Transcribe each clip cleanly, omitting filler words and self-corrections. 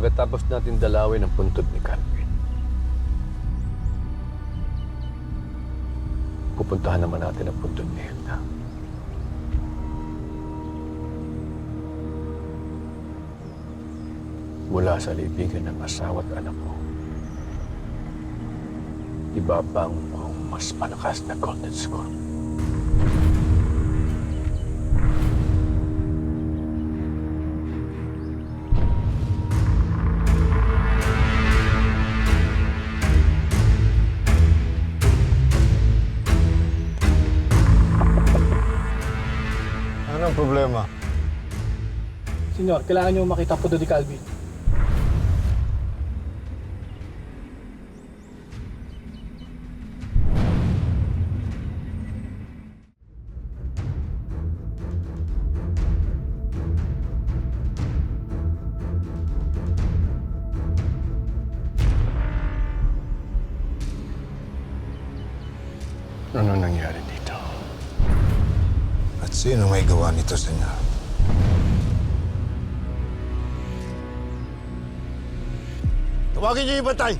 Pagkatapos natin dalawin ang puntod ni Calvin, pupuntahan naman natin ang puntod ni Hilda. Mula sa libigan ng asawa at anak ko, ibabang ko ang mas malakas na golden score. Anong problema? Senyor, kailangan niyo makita po doon ni Calvin. Ano nangyari dito? At sino may gawa nito, senyor? Tawagin niyo yung bantay!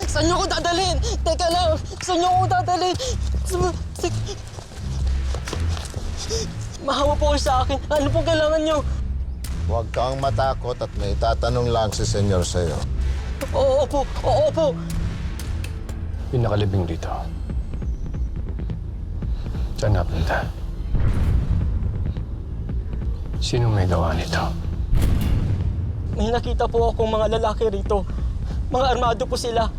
Saan niyo ko dadalhin? Teka lang, saan niyo ko dadalhin? Mahawa po kayo sa akin. Ano pong kailangan niyo? Huwag kang matakot at may tatanong lang si senyor sa'yo. Oo po, oo po. Pinakalibing dito. Saan napunta? Sino may gawa nito? May nakita po akong mga lalaki rito. Mga armado po sila.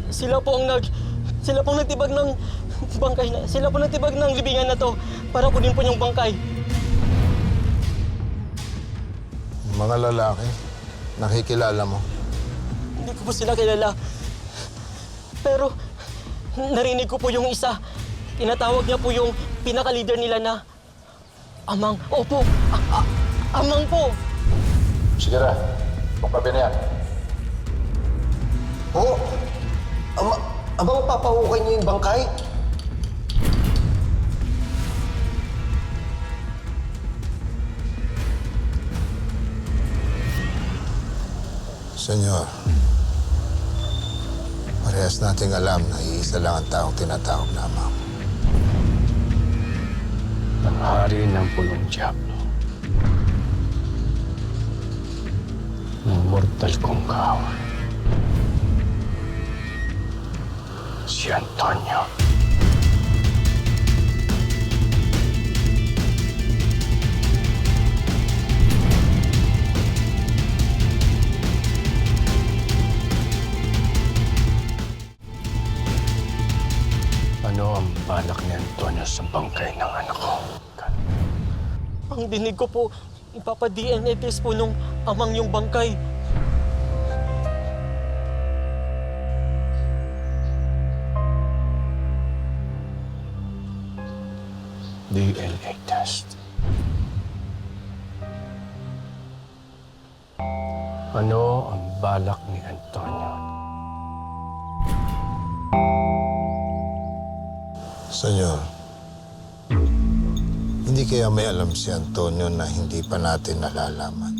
Sila pong nagtibag ng bangkay na. Sila pong nagtibag ng libingan na to para kunin po yung bangkay. Mga lalaki, nakikilala mo. Hindi ko po sila kilala. Pero narinig ko po yung isa. Tinatawag niya po yung pinaka-leader nila na Amang. Opo, Amang po. Sige na. Pagkabi na yan. Oo. Abang papahukay niyo yung bangkay? Senyor, parehas nating alam na iisa lang ang taong tinatawag na Amang. Ang hari ng pulong Diablo. Ng mortal kong kaaway. Si Antonio. Ano ang balak ni Antonio sa bangkay ng anak ko? Ang dinig ko po, ipapa-DNA test po nung Amang yung bangkay. DNA test. Ano ang balak ni Antonio? Senyor, hindi kaya may alam si Antonio na hindi pa natin nalalaman.